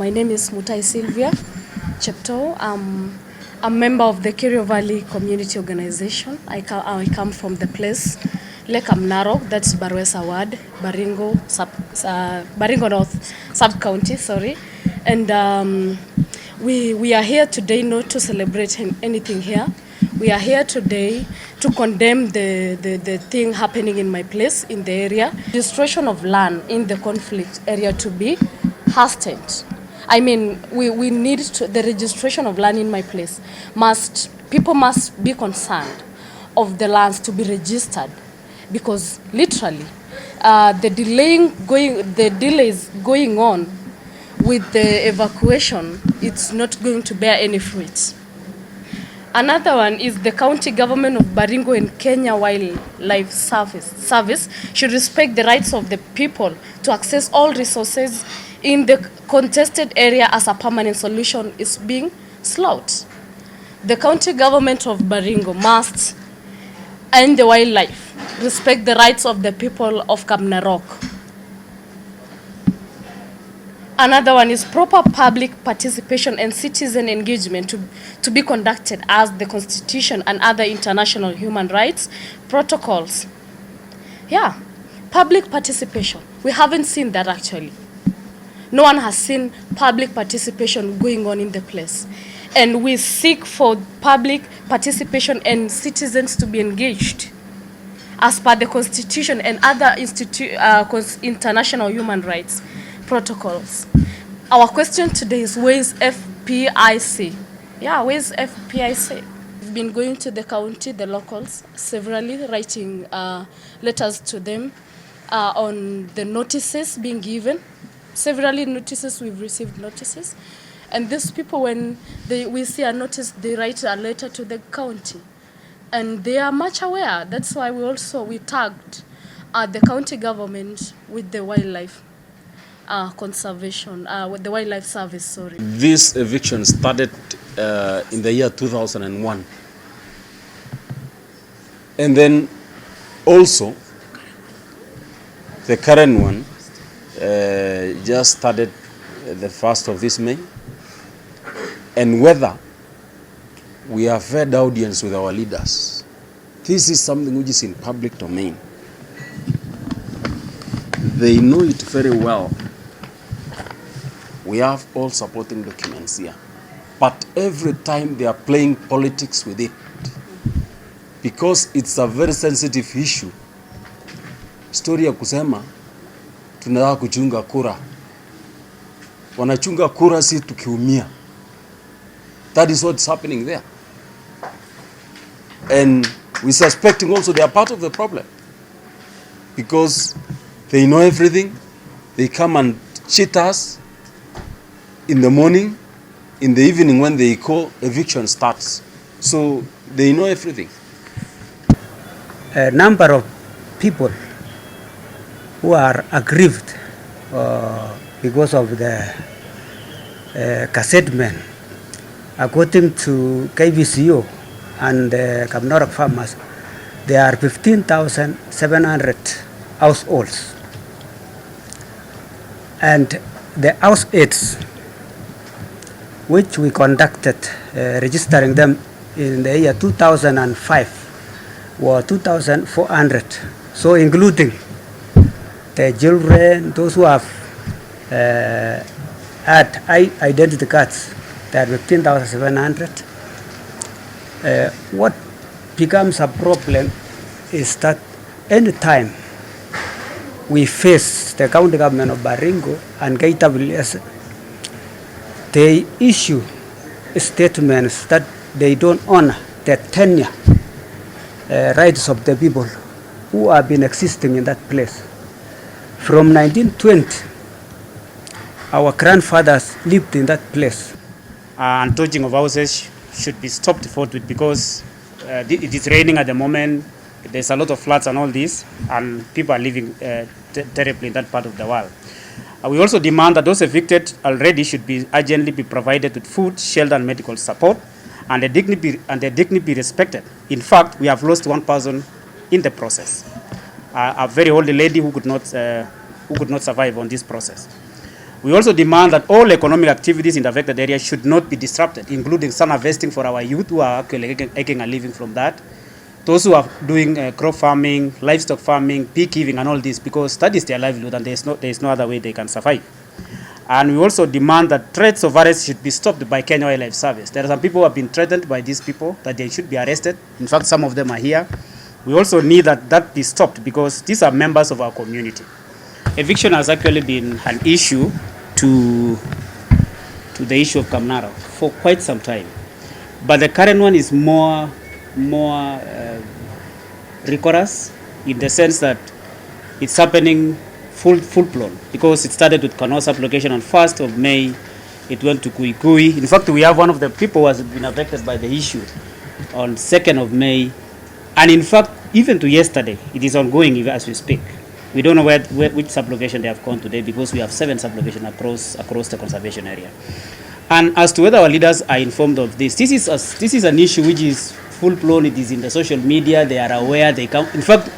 My name is Mutai Sylvia Chepto. I'm a member of the Kerio Valley Community Organization. I come from the place Lake Amnarok, that's Barwesa Ward, Baringo North Sub-County, sorry. And we are here today not to celebrate anything here. We are here today to condemn the thing happening in my place, in the area. Destruction of land in the conflict area to be hastened. I mean, we need the registration of land in my place. People must be concerned of the lands to be registered, because literally the delays going on with the evacuation, it's not going to bear any fruits. Another one is the county government of Baringo and Kenya Wildlife Service should respect the rights of the people to access all resources in the contested area as a permanent solution is being slaughtered. The county government of Baringo must end the wildlife, respect the rights of the people of Kamnarok. Another one is proper public participation and citizen engagement to be conducted as the Constitution and other international human rights protocols. Yeah, public participation. We haven't seen that actually. No one has seen public participation going on in the place. And we seek for public participation and citizens to be engaged as per the Constitution and other international human rights protocols. Our question today is, where is FPIC? Yeah, where is FPIC? We've been going to the county, the locals, severally writing letters to them on the notices being given. Severally notices, we've received notices. And these people, when we see a notice, they write a letter to the county. And they are much aware. That's why we tagged the county government with the wildlife conservation, with the wildlife service, sorry. This eviction started in the year 2001. And then also, the current one just started the 1st of this May. And whether we have had audience with our leaders, this is something which is in public domain. They know it very well. We have all supporting documents here. But every time they are playing politics with it, because it's a very sensitive issue. Story ya kusema tunataka kuchunga kura. Wanachunga kura si tukiumia. That is what's happening there. And we're suspecting also they are part of the problem, because they know everything. They come and cheat us in the morning, in the evening when they call, eviction starts. So they know everything. A number of people who are aggrieved because of the cassette men, according to KVCO and the Kamnorok farmers, there are 15,700 households. And the house aids, which we conducted, registering them in the year 2005, were 2,400. So including the children, those who have had identity cards, they are 15,700. What becomes a problem is that any time we face the county government of Baringo and KWS, they issue statements that they don't honor the tenure rights of the people who have been existing in that place. From 1920, our grandfathers lived in that place. Untouching of houses should be stopped forthwith, because it is raining at the moment. There's a lot of floods and all this, and people are living terribly in that part of the world. We also demand that those evicted already should be urgently be provided with food, shelter, and medical support, and their dignity be respected. In fact, we have lost one person in the process, a very old lady who could not survive on this process. We also demand that all economic activities in the affected area should not be disrupted, including sun harvesting for our youth who are actually making a living from that. Those who are doing crop farming, livestock farming, beekeeping and all this, because that is their livelihood and there is no other way they can survive. And we also demand that threats of arrest should be stopped by Kenya Wildlife Service. There are some people who have been threatened by these people that they should be arrested. In fact, some of them are here. We also need that be stopped because these are members of our community. Eviction has actually been an issue to the issue of Kamnara for quite some time. But the current one is more rigorous in the sense that it's happening full blown because it started with Kanosa application on 1st of May. It went to Kuikui. In fact, we have one of the people who has been affected by the issue on 2nd of May. And in fact, even to yesterday, it is ongoing as we speak. We don't know which sublocation they have gone today because we have 7 sublocations across the conservation area. And as to whether our leaders are informed of this is an issue which is full blown. It is in the social media. They are aware. They come. In fact,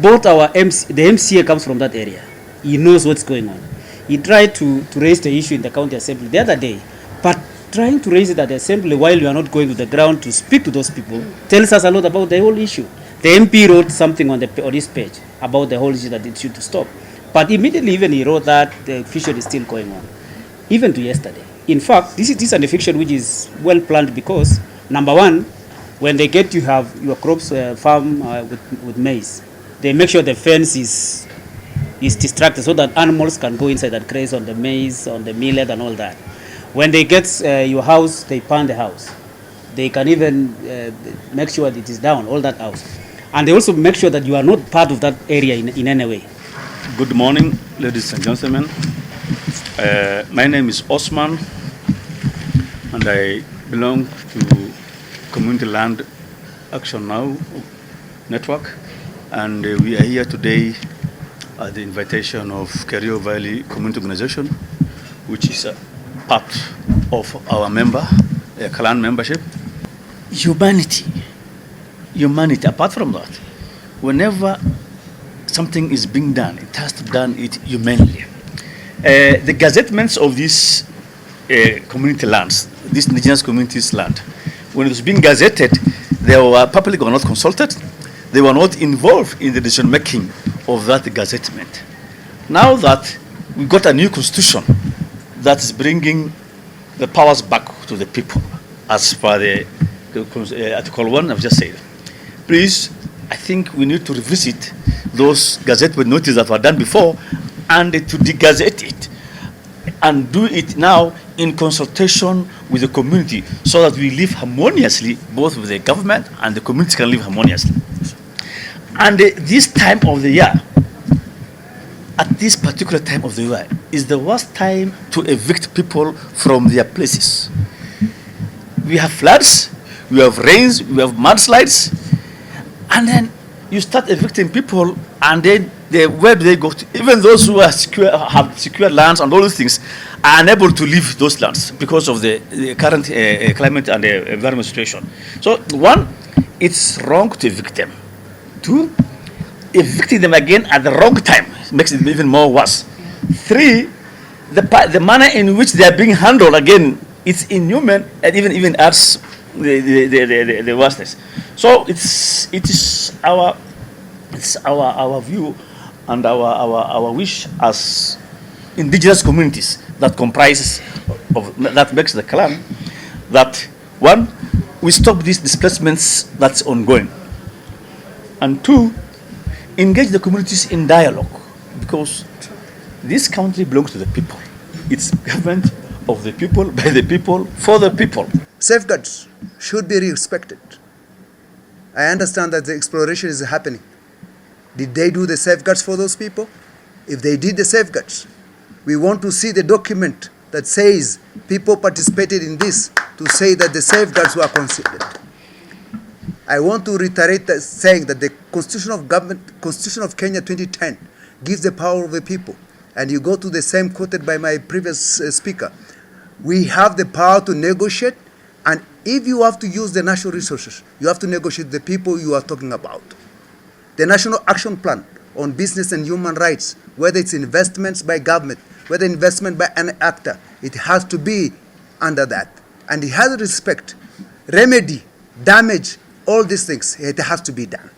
both the MCA comes from that area. He knows what's going on. He tried to raise the issue in the county assembly the other day, but trying to raise it at the assembly while you are not going to the ground to speak to those people tells us a lot about the whole issue. The MP wrote something on this page about the whole issue that it should stop. But immediately even he wrote that the eviction is still going on, even to yesterday. In fact, this is an eviction which is well planned because, number one, when they get to have your crops farm with maize, they make sure the fence is distracted so that animals can go inside and graze on the maize, on the millet and all that. When they get your house, they pan the house. They can even make sure that it is down, all that house. And they also make sure that you are not part of that area in any way. Good morning, ladies and gentlemen. My name is Osman, and I belong to Community Land Action Now Network. And we are here today at the invitation of Kerio Valley Community Organization, which is a part of our clan membership. Humanity, apart from that, whenever something is being done, it has to be done humanely. The gazettements of these community lands, these indigenous communities' land, when it was being gazetted, they were public or not consulted. They were not involved in the decision making of that gazettement. Now that we got a new constitution that is bringing the powers back to the people, as per the Article 1 I've just said, please, I think we need to revisit those gazettement notices that were done before and to de-gazette it and do it now in consultation with the community so that we live harmoniously, both with the government and the community can live harmoniously. And this time of the year, at this particular time of the year, is the worst time to evict people from their places. We have floods, we have rains, we have mudslides, and then you start evicting people, and then where do they go to? Even those who are have secure lands and all those things are unable to leave those lands because of the current climate and the environment situation. So, one, it's wrong to evict them. Two, evicting them again at the wrong time makes it even more worse. Three, the manner in which they are being handled again, it's inhuman and even adds the worstness. So it is our view and our wish as indigenous communities that that makes the clan, that one, we stop these displacements that's ongoing, and two, engage the communities in dialogue, because this country belongs to the people. It's government of the people, by the people, for the people. Safeguards should be respected. I understand that the exploration is happening. Did they do the safeguards for those people? If they did the safeguards, we want to see the document that says people participated in this, to say that the safeguards were considered. I want to reiterate that, saying that the Constitution of Kenya 2010 gives the power of the people. And you go to the same quoted by my previous speaker. We have the power to negotiate, and if you have to use the natural resources, you have to negotiate the people you are talking about. The National Action Plan on Business and Human Rights, whether it's investments by government, whether investment by an actor, it has to be under that. And it has respect, remedy, damage, all these things, it has to be done.